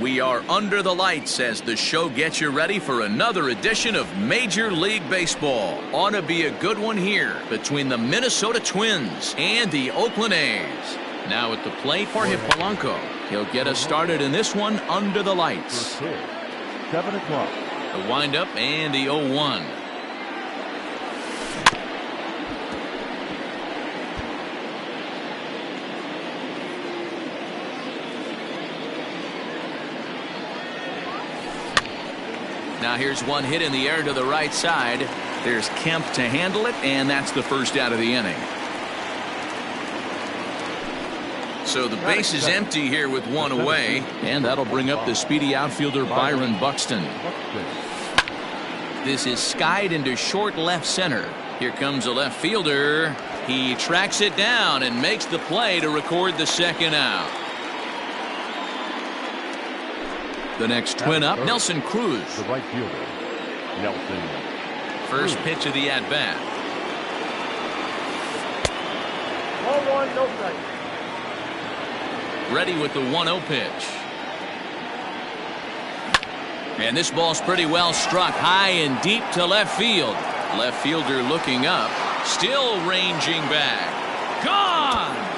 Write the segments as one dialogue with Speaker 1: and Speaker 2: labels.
Speaker 1: We are under the lights as the show gets you ready for another edition of Major League Baseball. Ought to be a good one here between the Minnesota Twins and the Oakland A's. Now at the plate, Jorge Polanco. He'll get us started in this one under the lights.
Speaker 2: 7 o'clock.
Speaker 1: The windup and the 0-1. Now here's one hit in the air to the right side. There's Kemp to handle it, and that's the first out of the inning. So the base is empty here with one away, and that'll bring up the speedy outfielder Byron Buxton. This is skied into short left center. Here comes a left fielder. He tracks it down and makes the play to record the second out. The next twin up, Nelson Cruz.
Speaker 2: The right fielder, Nelson.
Speaker 1: First pitch of the at-bat.
Speaker 2: 1-1, no strike.
Speaker 1: Ready with the 1-0 pitch. And this ball's pretty well struck high and deep to left field. Left fielder looking up, still ranging back. Gone!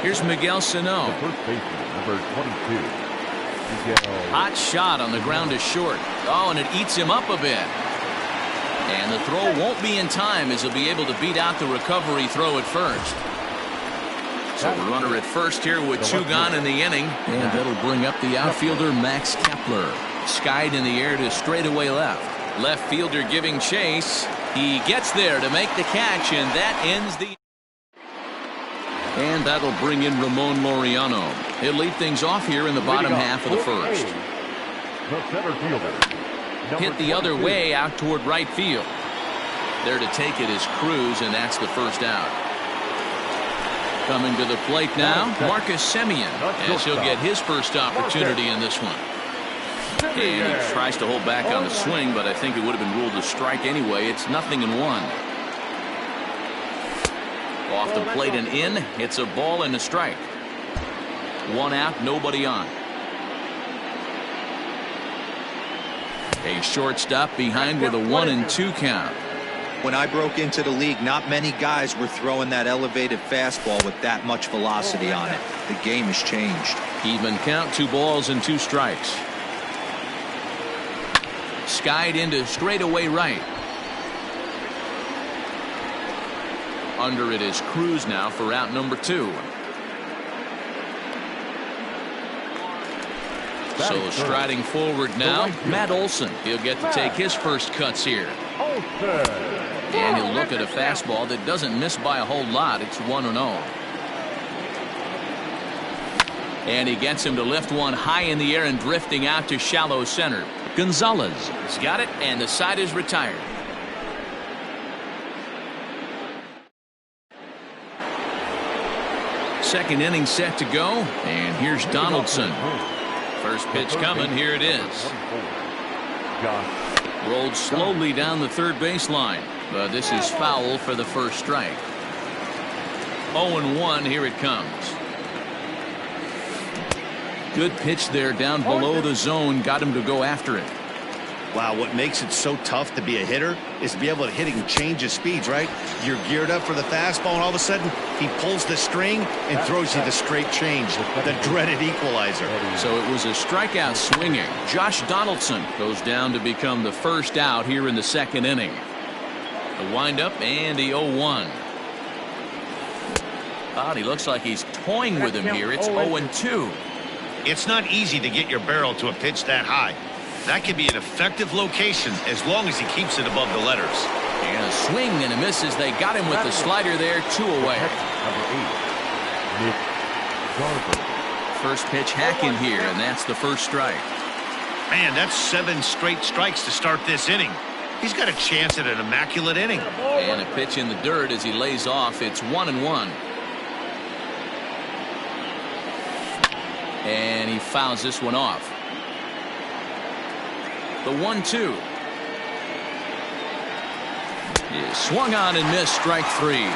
Speaker 1: Here's Miguel Sano.
Speaker 2: First baseman, number 22. Miguel.
Speaker 1: Hot shot on the ground to short. Oh, and it eats him up a bit. And the throw won't be in time as he'll be able to beat out the recovery throw at first. So the runner at first here with two gone in the inning. And that'll bring up the outfielder Max Kepler. Skied in the air to straightaway left. Left fielder giving chase. He gets there to make the catch, and that ends the... And that'll bring in Ramon Laureano. He'll lead things off here in the bottom half of the first.
Speaker 2: The center fielder.
Speaker 1: Hit the other way out toward right field. There to take it is Cruz, and that's the first out. Coming to the plate now, Marcus Semien, as he'll get his first opportunity in this one. And he tries to hold back on the swing, but I think it would have been ruled a strike anyway. It's 0-1. Off the plate and in. It's a ball and a strike. One out, nobody on. A shortstop behind with a 1-2 count.
Speaker 3: When I broke into the league, not many guys were throwing that elevated fastball with that much velocity on it. The game has changed.
Speaker 1: Even count, 2 balls and 2 strikes. Skied into straightaway right. Under it is Cruz now for out number 2. So striding forward now, Matt Olson. He'll get to take his first cuts here. And he'll look at a fastball that doesn't miss by a whole lot. It's 1-0. And he gets him to lift one high in the air and drifting out to shallow center. Gonzalez has got it, and the side is retired. Second inning set to go, and here's Donaldson. First pitch coming, here it is. Rolled slowly down the third baseline, but this is foul for the first strike. 0-1, here it comes. Good pitch there down below the zone, got him to go after it.
Speaker 4: Wow, what makes it so tough to be a hitter is to be able to hit and change his speeds, right? You're geared up for the fastball, and all of a sudden, he pulls the string and throws you the straight change, the dreaded equalizer.
Speaker 1: So it was a strikeout swinging. Josh Donaldson goes down to become the first out here in the second inning. The windup and the 0-1. He looks like he's toying with him here. It's 0-2.
Speaker 4: It's not easy to get your barrel to a pitch that high. That could be an effective location as long as he keeps it above the letters.
Speaker 1: And a swing and a miss as they got him with the slider there, 2 away. First pitch hacking here, and that's the first strike.
Speaker 4: Man, that's 7 straight strikes to start this inning. He's got a chance at an immaculate inning.
Speaker 1: And a pitch in the dirt as he lays off. It's 1-1. And he fouls this one off. The 1-2 is swung on and missed, strike 3.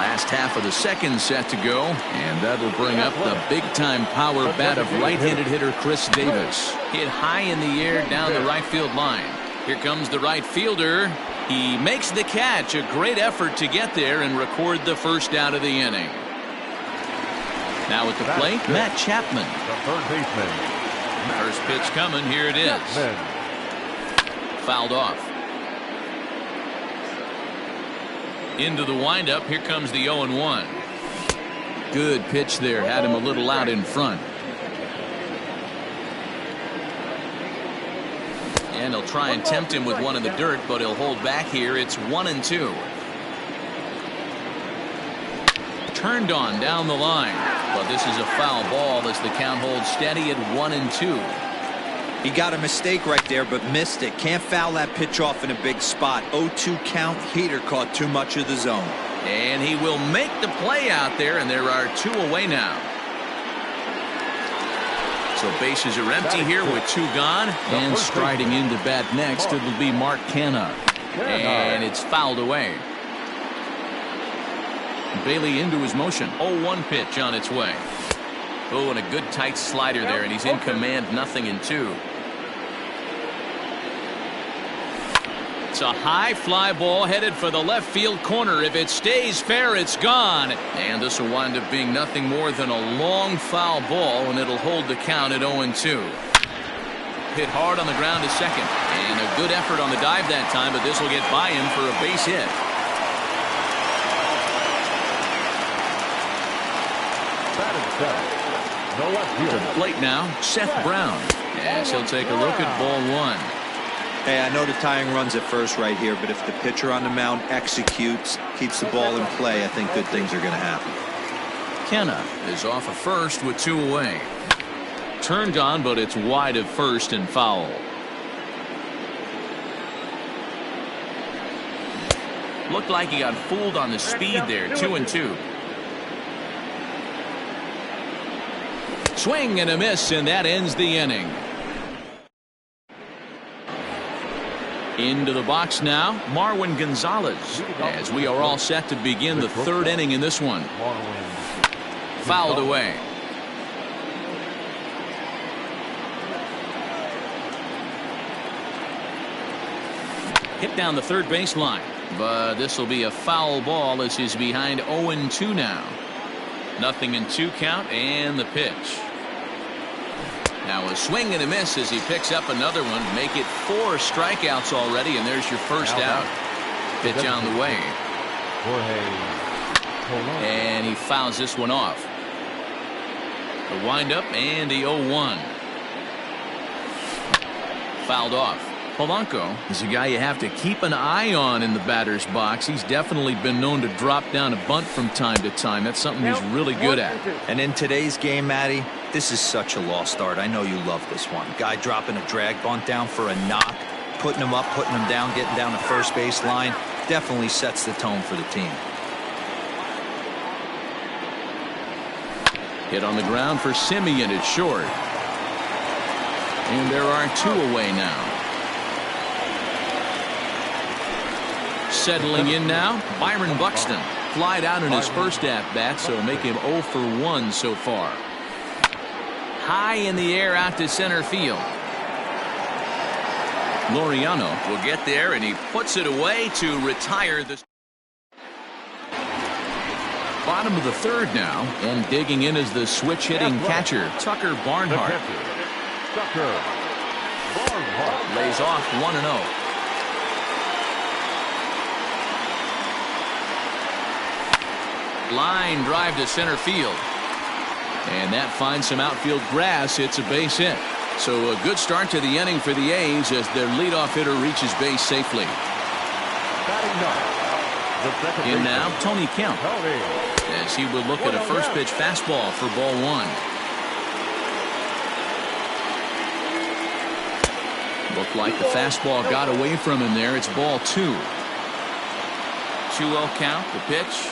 Speaker 1: Last half of the second set to go, and that'll bring up the big-time power bat of right-handed hitter Chris Davis. Hit high in the air down the right field line. Here comes the right fielder. He makes the catch. A great effort to get there and record the first out of the inning. Now at the plate, Matt Chapman.
Speaker 2: The third baseman.
Speaker 1: First pitch coming. Here it is. Fouled off. Into the windup. Here comes the 0-1. Good pitch there. Had him a little out in front. And he'll try and tempt him with one in the dirt, but he'll hold back here. It's 1-2. Turned on down the line, but this is a foul ball as the count holds steady at 1-2.
Speaker 3: He got a mistake right there, but missed it. Can't foul that pitch off in a big spot. 0-2 count. Heater caught too much of the zone.
Speaker 1: And he will make the play out there, and there are 2 away now. So bases are empty here with 2 gone. And striding into bat next, it'll be Mark Canha. And it's fouled away. Bailey into his motion. 0-1 pitch on its way. Oh, and a good tight slider there, and he's in command, 0-2. It's a high fly ball headed for the left field corner. If it stays fair, it's gone. And this will wind up being nothing more than a long foul ball, and it'll hold the count at 0-2. Hit hard on the ground to second. And a good effort on the dive that time, but this will get by him for a base hit. To the plate now, Seth Brown. Yes, he'll take a look at ball 1.
Speaker 3: Hey, I know the tying run's at first right here, but if the pitcher on the mound executes, keeps the ball in play, I think good things are going to happen.
Speaker 1: Canha is off of first with 2 away. Turned on, but it's wide of first and foul. Looked like he got fooled on the speed there. 2-2. Swing and a miss, and that ends the inning. Into the box now, Marwin Gonzalez, as we are all set to begin the 3rd inning in this one. Fouled away. Hit down the third baseline, but this will be a foul ball as he's behind 0-2 now. 0-2 count, and the pitch. Now a swing and a miss as he picks up another one. Make it 4 strikeouts already, and there's your first out. Pitch on the way. And he fouls this one off. The windup and the 0-1. Fouled off. Polanco is a guy you have to keep an eye on in the batter's box. He's definitely been known to drop down a bunt from time to time. That's something he's really good at.
Speaker 3: And in today's game, Matty, this is such a lost art. I know you love this one. Guy dropping a drag bunt down for a knock, putting him up, putting him down, getting down the first base line. Definitely sets the tone for the team.
Speaker 1: Hit on the ground for Simeon at short. And there are 2 away now. Settling in now, Byron Buxton. Flied out in his first at-bat, so make him 0 for 1 so far. High in the air out to center field. Laureano will get there, and he puts it away to retire the... Bottom of the 3rd now, and digging in is the switch-hitting catcher, Tucker Barnhart. Lays off 1-0. Line drive to center field. And that finds some outfield grass. It's a base hit. So a good start to the inning for the A's as their leadoff hitter reaches base safely. In now, Tony Kemp, as he would look at a first pitch fastball for ball 1. Looked like the fastball got away from him there. It's ball 2. 2-0 count, the pitch.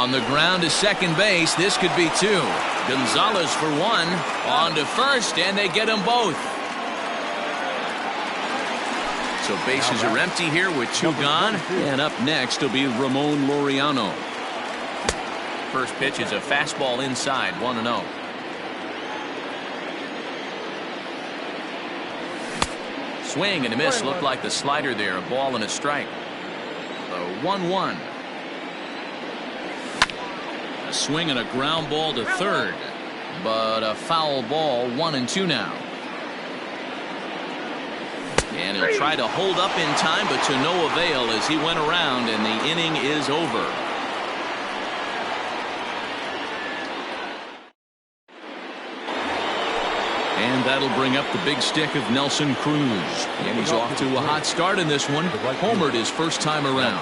Speaker 1: On the ground to second base. This could be two. Gonzalez for one. On to first, and they get them both. So bases are empty here with two gone. And up next will be Ramon Laureano. First pitch is a fastball inside, 1-0. Swing and a miss. Looked like the slider there. A ball and a strike. The 1-1. A swing and a ground ball to third. But a foul ball, 1-2 now. And he'll try to hold up in time, but to no avail as he went around, and the inning is over. And that'll bring up the big stick of Nelson Cruz. And he's off to a hot start in this one. Homered his first time around.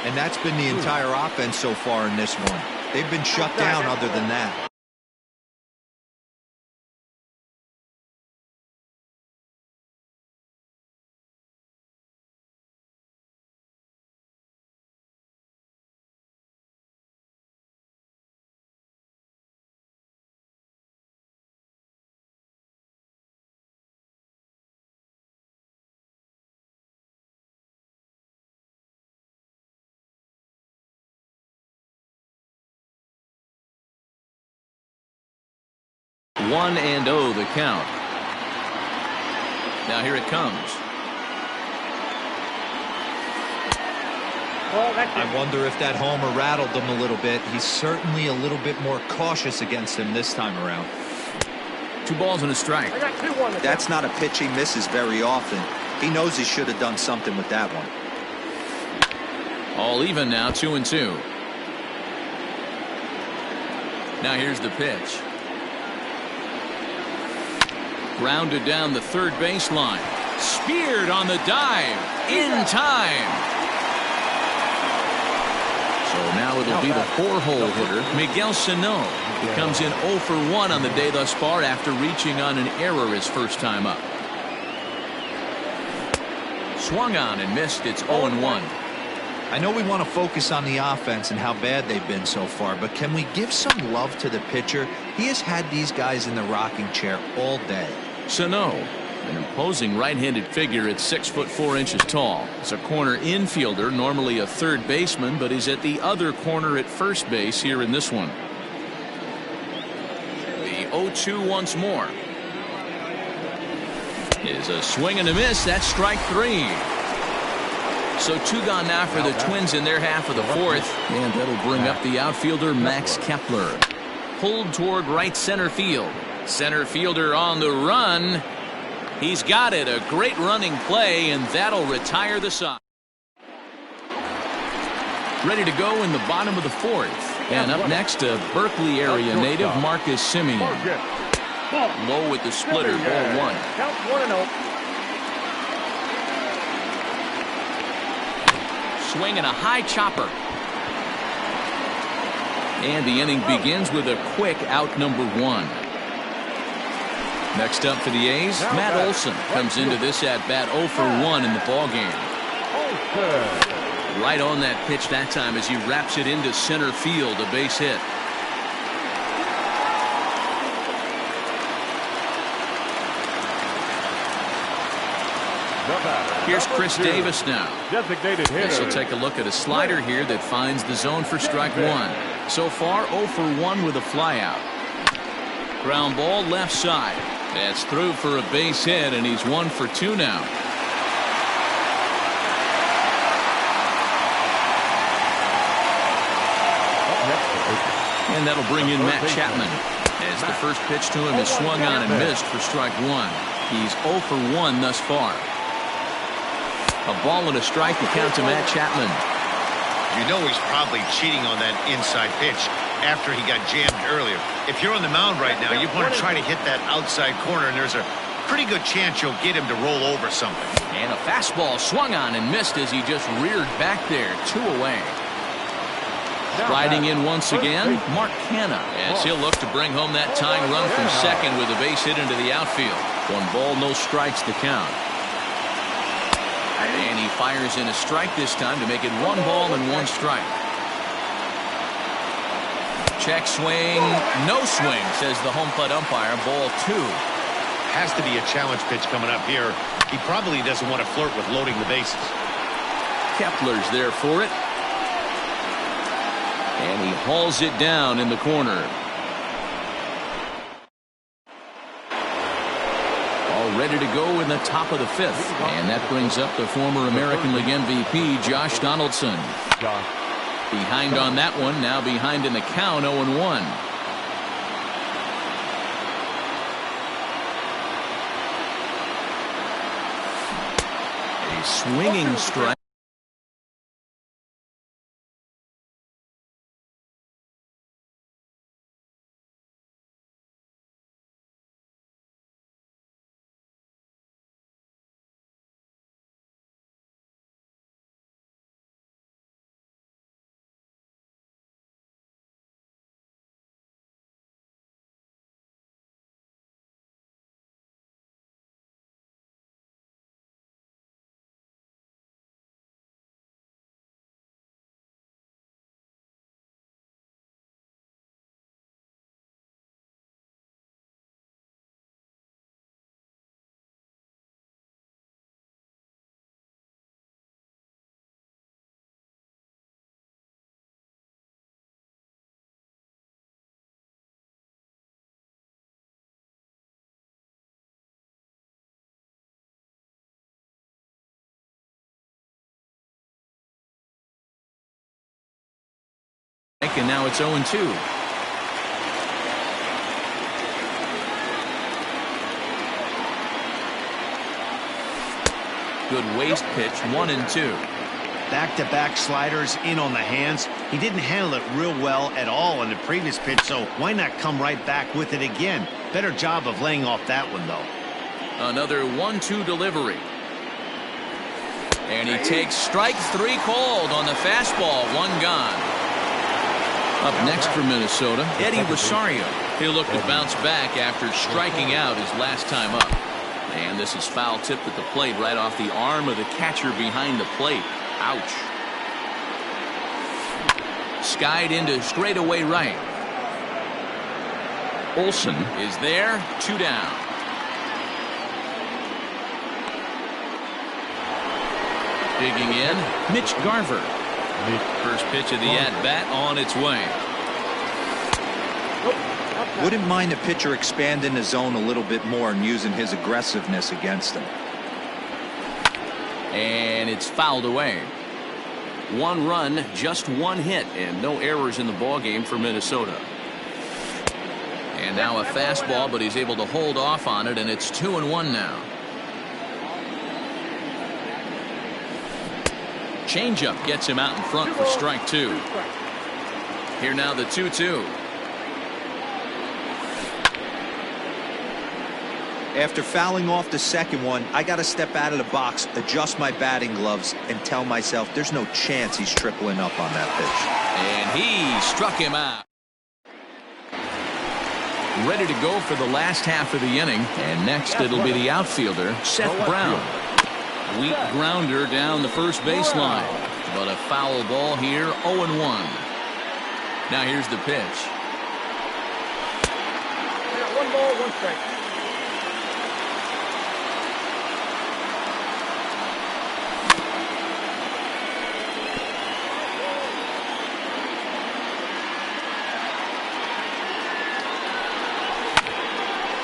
Speaker 3: And that's been the entire offense so far in this one. They've been shut down other than that.
Speaker 1: One and oh, the count. Now here it comes.
Speaker 3: I wonder if that homer rattled him a little bit. He's certainly a little bit more cautious against him this time around.
Speaker 1: 2 balls and a strike.
Speaker 3: That's not a pitch he misses very often. He knows he should have done something with that one.
Speaker 1: All even now, 2-2. Now here's the pitch. Grounded down the third baseline. Speared on the dive. In time. So now it'll be the 4-hole hitter, Miguel Sano. He comes in 0 for 1 on the day thus far after reaching on an error his first time up. Swung on and missed. It's 0-1.
Speaker 3: I know we want to focus on the offense and how bad they've been so far, but can we give some love to the pitcher? He has had these guys in the rocking chair all day.
Speaker 1: Sano, an imposing right-handed figure at 6'4" tall. He's a corner infielder, normally a third baseman, but he's at the other corner at first base here in this one. The 0-2 once more. Is a swing and a miss. That's strike 3. So 2 gone now for the Twins in their half of the fourth. And that'll bring up the outfielder Max Kepler. Pulled toward right center field. Center fielder on the run. He's got it. A great running play, and that'll retire the side. Ready to go in the bottom of the fourth. And up next, a Berkeley area native, Marcus Semien. Low with the splitter, ball 1.
Speaker 5: Count 1-0.
Speaker 1: Swing and a high chopper. And the inning begins with a quick out number 1. Next up for the A's, Matt Olson comes into this at-bat 0 for 1 in the ballgame. Right on that pitch that time as he wraps it into center field, a base hit. Here's Chris Davis now. This will take a look at a slider here that finds the zone for strike 1. So far 0 for 1 with a flyout. Ground ball left side. That's through for a base hit, and he's 1 for 2 now. And that'll bring in Matt Chapman. As the first pitch to him is swung on and missed for strike 1. He's 0 for 1 thus far. A ball and a strike to count to Matt Chapman.
Speaker 4: You know he's probably cheating on that inside pitch after he got jammed earlier. If you're on the mound right now, you want to try to hit that outside corner, and there's a pretty good chance you'll get him to roll over something.
Speaker 1: And a fastball swung on and missed as he just reared back there, 2 away. Riding in once again, Mark Canha, as he'll look to bring home that tying run from second with a base hit into the outfield. 1 ball, no strikes to count. And he fires in a strike this time to make it 1 ball and 1 strike. Check swing. No swing, says the home plate umpire. Ball 2.
Speaker 4: Has to be a challenge pitch coming up here. He probably doesn't want to flirt with loading the bases.
Speaker 1: Kepler's there for it. And he hauls it down in the corner. All ready to go in the top of the 5th. And that brings up the former American League MVP, Josh Donaldson. Behind on that one, now behind in the count, 0-1. A swinging strike. And now it's 0-2. Good waist pitch, 1-2.
Speaker 4: Back-to-back sliders in on the hands. He didn't handle it real well at all on the previous pitch, so why not come right back with it again? Better job of laying off that one, though.
Speaker 1: Another 1-2 delivery. And he takes strike 3 called on the fastball. 1 gone. Up next for Minnesota, Eddie Rosario. He'll look to bounce back after striking out his last time up. And this is foul tip at the plate right off the arm of the catcher behind the plate. Ouch. Skied into straightaway right. Olsen is there. 2 down. Digging in, Mitch Garver. First pitch of the at-bat on its way.
Speaker 3: Wouldn't mind a pitcher expanding the zone a little bit more and using his aggressiveness against him.
Speaker 1: And it's fouled away. 1 run, just 1 hit, and no errors in the ballgame for Minnesota. And now a fastball, but he's able to hold off on it, and it's 2-1 now. Changeup gets him out in front for strike 2. Here now the 2-2.
Speaker 3: After fouling off the second one, I got to step out of the box, adjust my batting gloves, and tell myself there's no chance he's tripling up on that
Speaker 1: And
Speaker 3: pitch.
Speaker 1: he struck him out. Ready to go for the last half of the inning. And next it'll be the outfielder, Seth Brown. Weak grounder down the first baseline. But a foul ball here, 0-1. Now here's the pitch.
Speaker 5: 1 ball, 1 strike.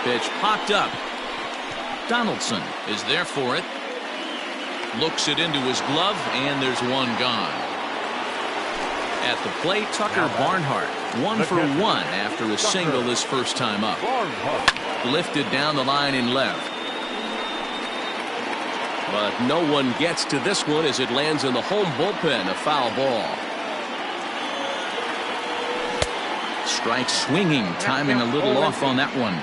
Speaker 1: Pitch popped up. Donaldson is there for it. Looks it into his glove, and there's 1 gone. At the plate, Tucker Barnhart, 1 for 1 after a single his first time up. Lifted down the line in left. But no one gets to this one as it lands in the home bullpen, a foul ball. Strike swinging, timing a little off on that one.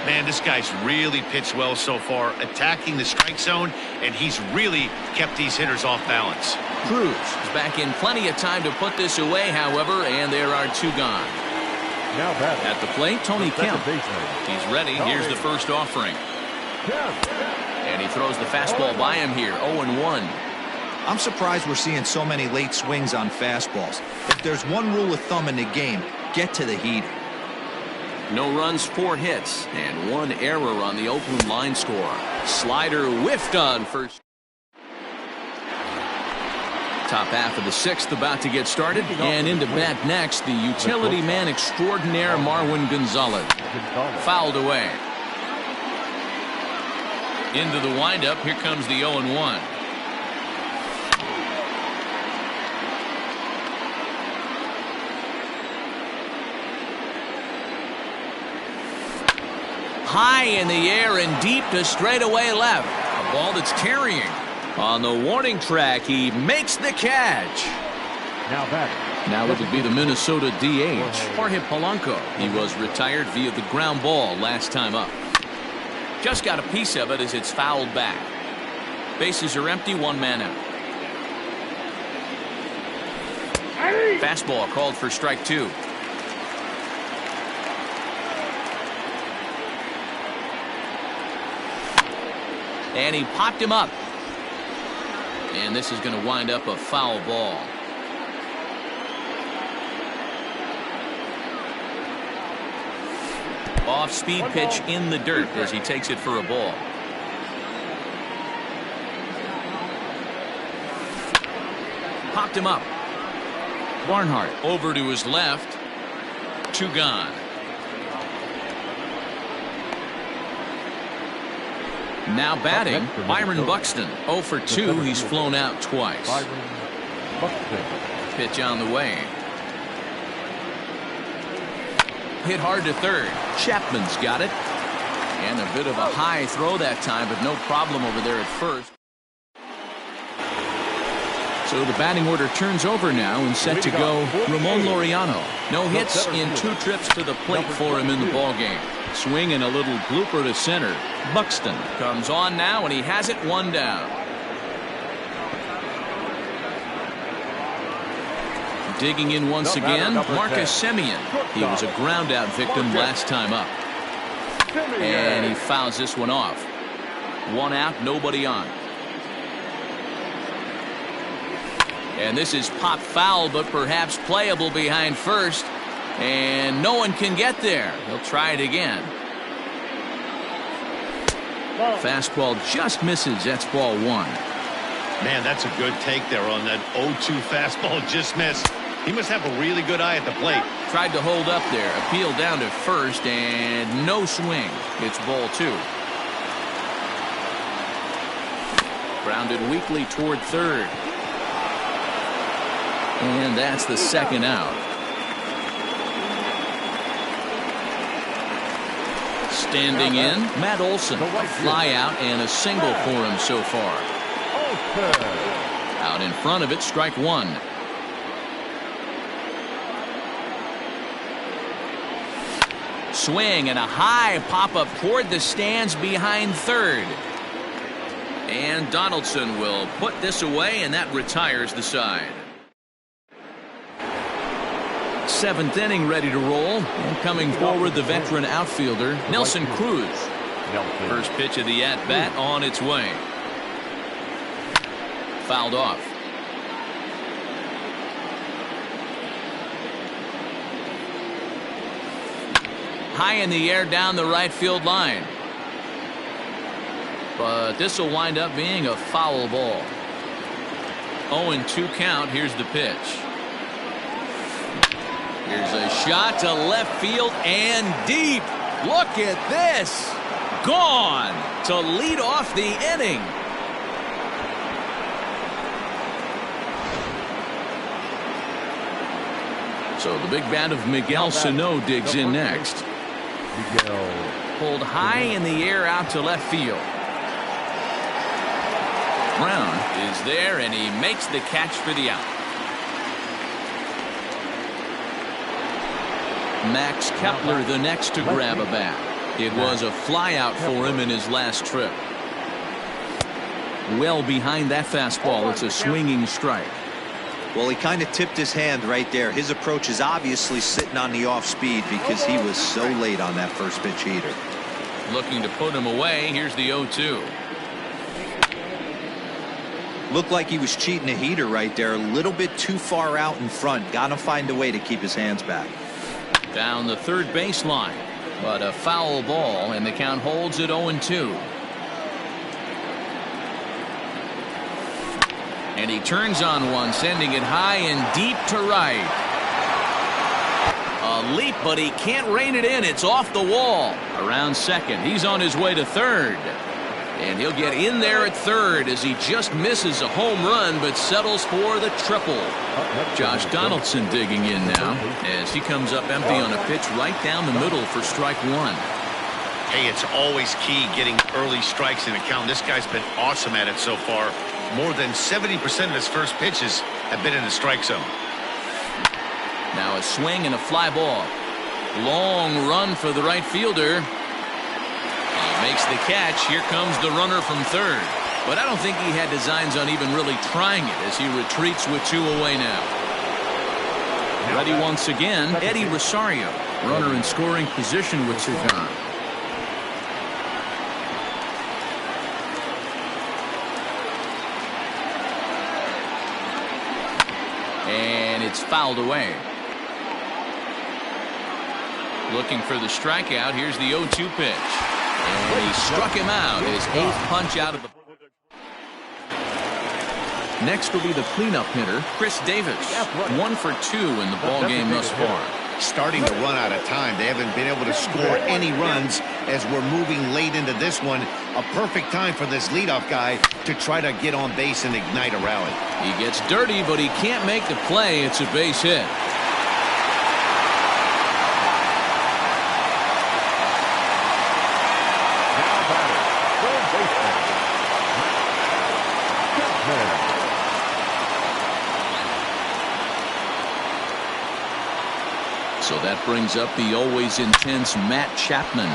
Speaker 4: Man, this guy's really pitched well so far, attacking the strike zone, and he's really kept these hitters off balance.
Speaker 1: Cruz is back in plenty of time to put this away, however, and there are 2 gone.
Speaker 2: Now batting.
Speaker 1: At the plate, Tony Kemp. He's ready. Here's the first offering. And he throws the fastball by him here, 0-1.
Speaker 3: I'm surprised we're seeing so many late swings on fastballs. If there's one rule of thumb in the game, Get to the heater.
Speaker 1: No runs, 4 hits, and 1 error on the Oakland line score. Slider whiffed on first. Top half of the 6th about to get started, and into bat next, the utility man extraordinaire Marwin Gonzalez. Fouled away. Into the windup, here comes the 0-1. High in the air and deep to straightaway left. A ball that's carrying. On the warning track, he makes the catch.
Speaker 2: Now batting.
Speaker 1: Now it would be the Minnesota DH, Jorge Polanco. He was retired via the ground ball last time up. Just got a piece of it as it's fouled back. Bases are empty, 1 man out. Fastball called for strike 2. And he popped him up. And this is going to wind up a foul ball. Off-speed pitch in the dirt as he takes it for a ball. Popped him up. Barnhart over to his left. 2 gone. Now batting, Byron Buxton. 0 for 2. He's flown out twice. Pitch on the way. Hit hard to third. Chapman's got it. And a bit of a high throw that time, but no problem over there at first. So the batting order turns over now and set to go Ramon Laureano. No hits in 2 trips to the plate for him in the ballgame. Swing and a little blooper to center. Buxton comes on now, and he has it 1 down. Digging in once again, Marcus Semien. He was a ground-out victim last time up. And he fouls this one off. 1 out, nobody on. And this is pop foul, but perhaps playable behind first. And no one can get there. He'll try it again. Fastball just misses. That's ball 1.
Speaker 4: Man, that's a good take there on that 0-2 fastball. Just missed. He must have a really good eye at the plate.
Speaker 1: Tried to hold up there. Appeal down to first, and no swing. It's ball 2. Grounded weakly toward third. And that's the 2nd out. Standing in, Matt Olson. A fly out and a single for him so far. Out in front of it, strike 1. Swing and a high pop-up toward the stands behind third. And Donaldson will put this away, and that retires the side. 7th inning ready to roll. And coming forward, the veteran outfielder, Nelson Cruz. First pitch of the at-bat on its way. Fouled off. High in the air down the right field line. But this will wind up being a foul ball. 0-2 count. Here's the pitch. Here's a shot to left field and deep. Look at this. Gone to lead off the inning. So the big bat of Miguel Sano digs in next. Pulled high in the air out to left field. Brown is there, and he makes the catch for the out. Max Kepler the next to grab a bat. It was a fly out for him in his last trip. Well behind that fastball. It's a swinging strike.
Speaker 3: Well, he kind of tipped his hand right there. His approach is obviously sitting on the off speed because he was so late on that first pitch heater.
Speaker 1: Looking to put him away. Here's the 0-2.
Speaker 3: Looked like he was cheating a heater right there. A little bit too far out in front. Got to find a way to keep his hands back.
Speaker 1: Down the third baseline, but a foul ball, and the count holds at 0-2. And he turns on one, sending it high and deep to right. A leap, but he can't rein it in. It's off the wall. Around second, he's on his way to third. And he'll get in there at third as he just misses a home run but settles for the triple. Josh Donaldson digging in now as he comes up empty on a pitch right down the middle for strike one.
Speaker 4: Hey, it's always key getting early strikes in a count. This guy's been awesome at it so far. More than 70% of his first pitches have been in the strike zone.
Speaker 1: Now a swing and a fly ball. Long run for the right fielder. Makes the catch. Here comes the runner from third. But I don't think he had designs on even really trying it as he retreats with two away now. Ready once again, Eddie Rosario. Runner in scoring position with two gone. And it's fouled away. Looking for the strikeout. Here's the 0-2 pitch. And he struck him out. His 8th punch out of the... Next will be the cleanup hitter, Chris Davis. 1 for 2 in the ball game thus far.
Speaker 4: Starting to run out of time. They haven't been able to score any runs as we're moving late into this one. A perfect time for this leadoff guy to try to get on base and ignite a rally.
Speaker 1: He gets dirty, but he can't make the play. It's a base hit. So that brings up the always intense Matt Chapman.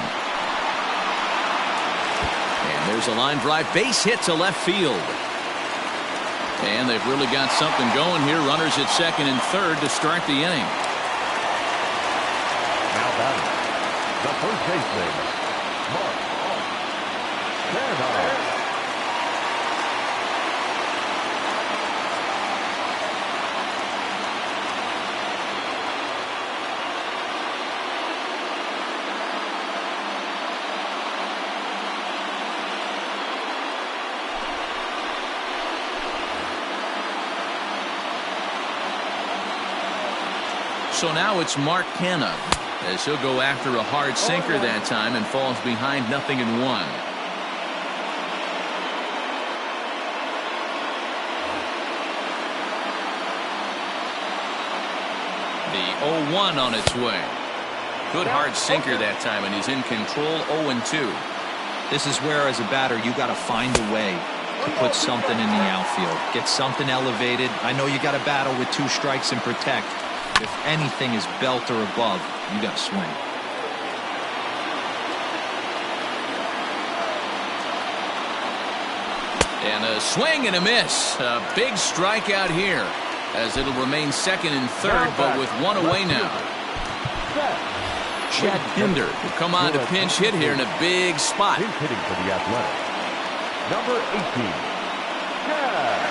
Speaker 1: And there's a line drive base hit to left field. And they've really got something going here. Runners at second and third to start the inning.
Speaker 2: Now batting, the first baseman, Mark Canha.
Speaker 1: So now it's Mark Canha as he'll go after a hard sinker that time and falls behind 0-1. The 0-1 on its way. Good hard sinker that time, and he's in control. 0-2.
Speaker 3: This is where, as a batter, you got to find a way to put something in the outfield. Get something elevated. I know you got to battle with 2 strikes and protect. If anything is belt or above, you got to swing.
Speaker 1: And a swing and a miss. A big strikeout here as it'll remain second and third, but with 1 away now. Chad Pinder will come on to pinch hit here in a big spot.
Speaker 2: He's hitting for the Athletic. Number 18, Chad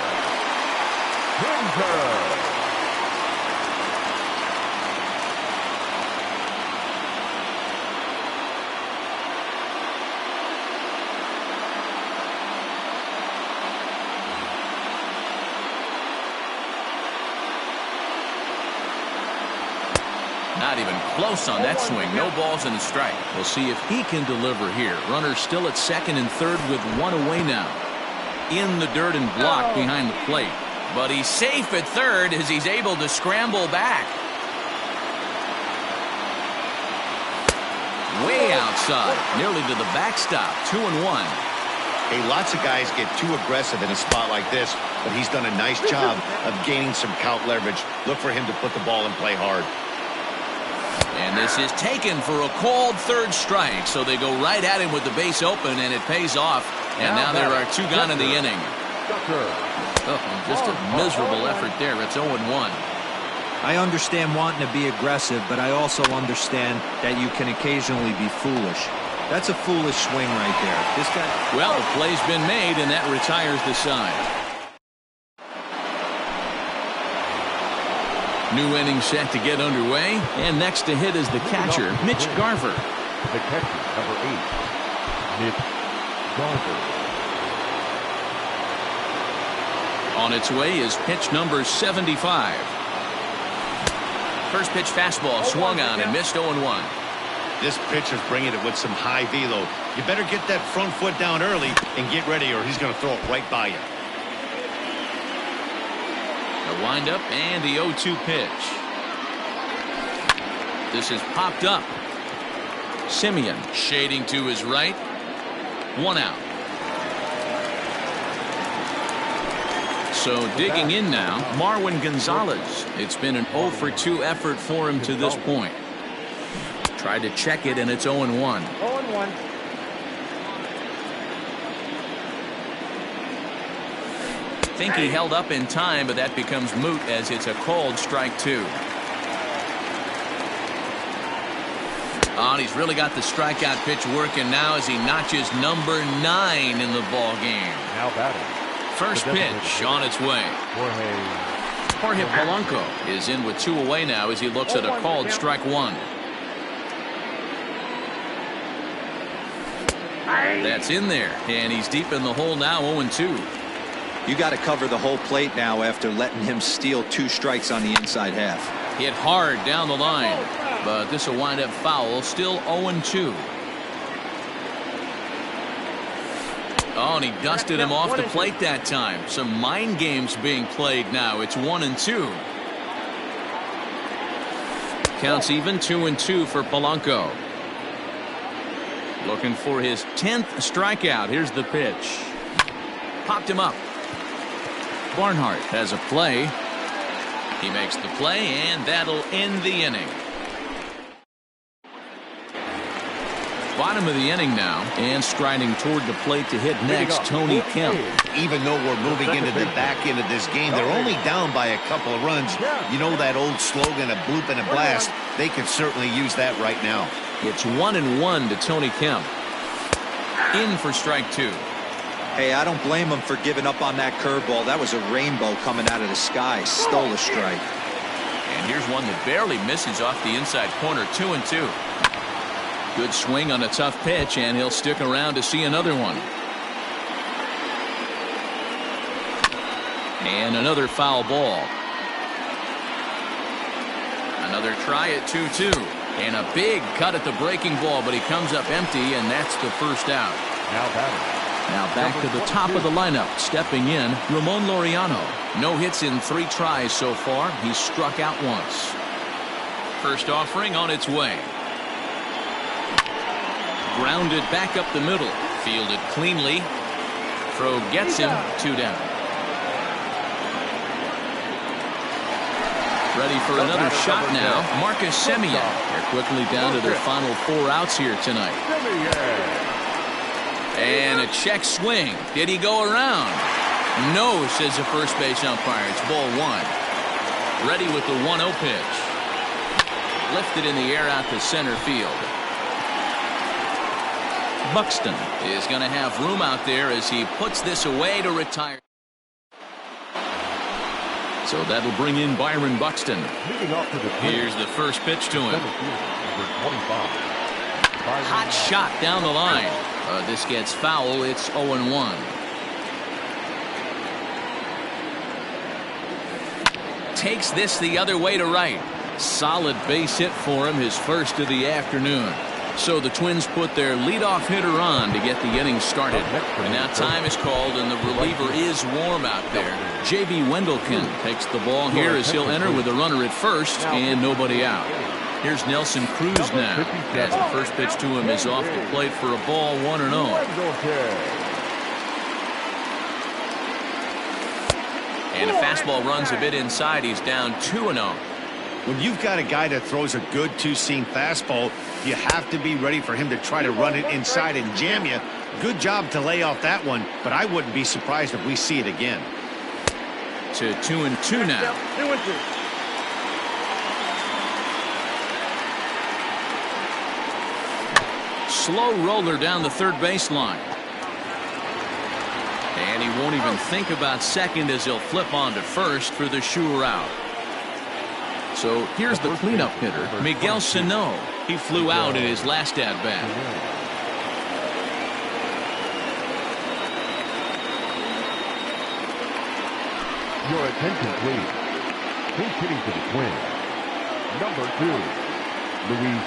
Speaker 2: Pinder.
Speaker 1: Not even close on that swing. No balls and a strike. We'll see if he can deliver here. Runner still at second and third with 1 away now. In the dirt and blocked behind the plate. But he's safe at third as he's able to scramble back. Way outside. Nearly to the backstop. 2-1.
Speaker 4: Hey, lots of guys get too aggressive in a spot like this, but he's done a nice job of gaining some count leverage. Look for him to put the ball in play hard.
Speaker 1: And this is taken for a called third strike. So they go right at him with the base open, and it pays off. And now there are 2 gone in the inning. Oh, just a miserable effort there. It's 0-1.
Speaker 3: I understand wanting to be aggressive, but I also understand that you can occasionally be foolish. That's a foolish swing right there. This guy...
Speaker 1: Well, the play's been made, and that retires the side. New inning set to get underway, and next to hit is the catcher, Mitch Garver.
Speaker 2: The catcher, number 8, Mitch Garver.
Speaker 1: On its way is pitch number 75. First pitch fastball swung on and missed 0-1.
Speaker 4: This pitcher's bringing it with some high velo. You better get that front foot down early and get ready, or he's going to throw it right by you.
Speaker 1: The windup and the 0-2 pitch. This is popped up. Simeon shading to his right. 1 out. So digging in now, Marwin Gonzalez. It's been an 0 for 2 effort for him to this point. Tried to check it, and it's 0-1.
Speaker 5: 0-1.
Speaker 1: Think he held up in time, but that becomes moot as it's a called strike 2. Oh, and he's really got the strikeout pitch working now as he notches number 9 in the ball game.
Speaker 2: Now batting.
Speaker 1: First pitch on its way. Jorge Polanco is in with 2 away now as he looks at a called strike 1. That's in there, and he's deep in the hole now, 0-2.
Speaker 3: You got to cover the whole plate now after letting him steal 2 strikes on the inside half.
Speaker 1: Hit hard down the line, but this will wind up foul, still 0-2. Oh, and he dusted him off the plate that time. Some mind games being played now. It's 1-2. Counts even, 2-2 for Polanco. Looking for his 10th strikeout. Here's the pitch. Popped him up. Barnhart has a play. He makes the play, and that'll end the inning. Bottom of the inning now, and striding toward the plate to hit next, Tony Kemp.
Speaker 4: Even though we're moving into the back end of this game, they're only down by a couple of runs. You know that old slogan, a bloop and a blast? They could certainly use that right now.
Speaker 1: It's 1-1 to Tony Kemp. In for strike 2.
Speaker 3: Hey, I don't blame him for giving up on that curveball. That was a rainbow coming out of the sky. Stole a strike.
Speaker 1: And here's one that barely misses off the inside corner. 2-2. Good swing on a tough pitch, and he'll stick around to see another one. And another foul ball. Another try at 2-2. And a big cut at the breaking ball, but he comes up empty, and that's the first out.
Speaker 2: Now batting.
Speaker 1: Now back to the top of the lineup. Stepping in, Ramon Laureano. No hits in 3 tries so far. He's struck out once. First offering on its way. Grounded back up the middle. Fielded cleanly. Throw gets him. 2 down. Ready for another shot now. Marcus Semien. They're quickly down to their final 4 outs here tonight. And a check swing. Did he go around? No, says the first base umpire. It's ball 1. Ready with the 1-0 pitch. Lifted in the air out to center field. Buxton is going to have room out there as he puts this away to retire. So that'll bring in Byron Buxton. Here's the first pitch to him. Hot shot down the line. This gets foul. It's 0-1. Takes this the other way to right. Solid base hit for him, his first of the afternoon. So the Twins put their leadoff hitter on to get the inning started. And now time is called, and the reliever is warm out there. J.B. Wendelken takes the ball here as he'll enter with a runner at first and nobody out. Here's Nelson Cruz now, as the first pitch to him is off the plate for a ball, 1-0. And a fastball runs a bit inside. He's down 2-0.
Speaker 4: When you've got a guy that throws a good 2-seam fastball, you have to be ready for him to try to run it inside and jam you. Good job to lay off that one, but I wouldn't be surprised if we see it again.
Speaker 1: To 2-2 now.
Speaker 5: 2-2.
Speaker 1: Slow roller down the third baseline. And he won't even think about second as he'll flip on to first for the sure out. So here's the cleanup hitter, Miguel Sano. He flew out in his last at-bat.
Speaker 2: Your attention, please. Who's hitting for the Twins? Number 2, Luis.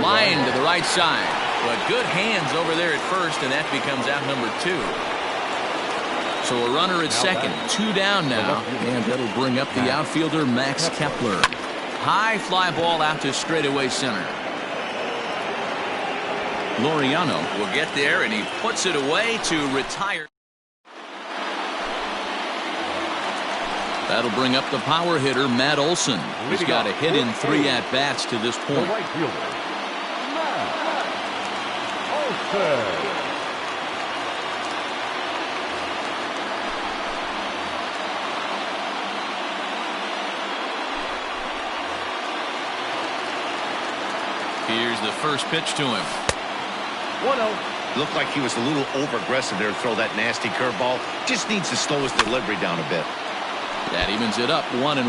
Speaker 1: Line to the right side, but good hands over there at first, and that becomes out number 2. So a runner at second, 2 down now, and that'll bring up the outfielder Max Kepler. High fly ball out to straightaway center. Laureano will get there, and he puts it away to retire. That'll bring up the power hitter, Matt Olson. He's got a hit in 3 at-bats to this point.
Speaker 2: The right fielder, Matt Olson.
Speaker 1: Here's the first pitch to him.
Speaker 5: 1-0.
Speaker 4: Looked like he was a little over-aggressive there to throw that nasty curveball. Just needs to slow his delivery down a bit.
Speaker 1: That evens it up, 1-1.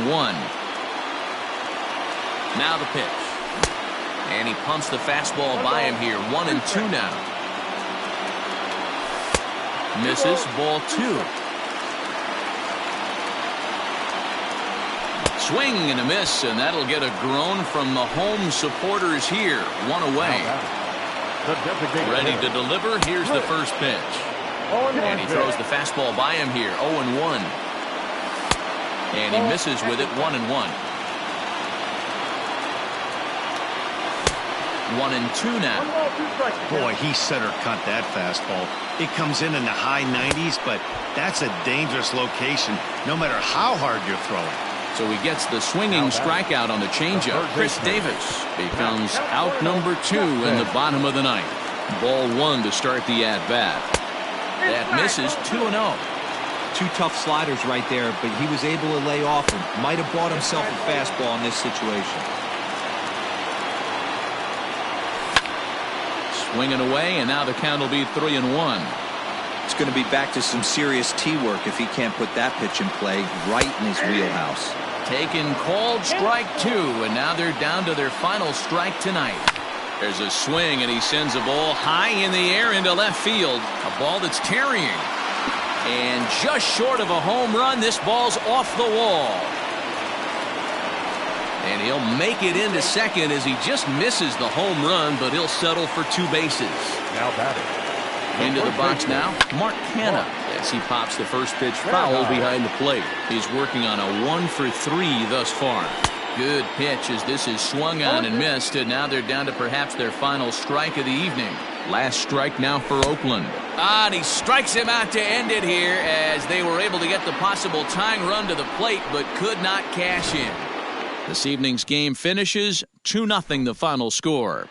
Speaker 1: Now the pitch. And he pumps the fastball by him here, 1-2 now. Misses, ball 2. Swing and a miss, and that'll get a groan from the home supporters here. 1 away. Ready to deliver. Here's the first pitch. And he throws the fastball by him here, 0-1. And he misses with it, 1-1. 1-2 now.
Speaker 4: Boy, he center cut that fastball. It comes in the high 90s, but that's a dangerous location no matter how hard you're throwing.
Speaker 1: So he gets the swinging strikeout on the changeup. Chris Davis becomes out number 2 in the bottom of the ninth. Ball 1 to start the at-bat. That misses, 2-0.
Speaker 3: 2 tough sliders right there, but he was able to lay off him. Might have bought himself a fastball in this situation.
Speaker 1: Swinging away, and now the count will be 3-1.
Speaker 3: It's going to be back to some serious tee work if he can't put that pitch in play right in his wheelhouse.
Speaker 1: Taken, called, strike 2, and now they're down to their final strike tonight. There's a swing, and he sends a ball high in the air into left field. A ball that's carrying. And just short of a home run, this ball's off the wall. And he'll make it into second as he just misses the home run, but he'll settle for 2 bases.
Speaker 2: Now batting.
Speaker 1: Into the box now, Mark Canha, as he pops the first pitch foul behind the plate. He's working on a 1-for-3 thus far. Good pitch as this is swung on and missed, and now they're down to perhaps their final strike of the evening. Last strike now for Oakland. And he strikes him out to end it here as they were able to get the possible tying run to the plate but could not cash in. This evening's game finishes 2-0 the final score.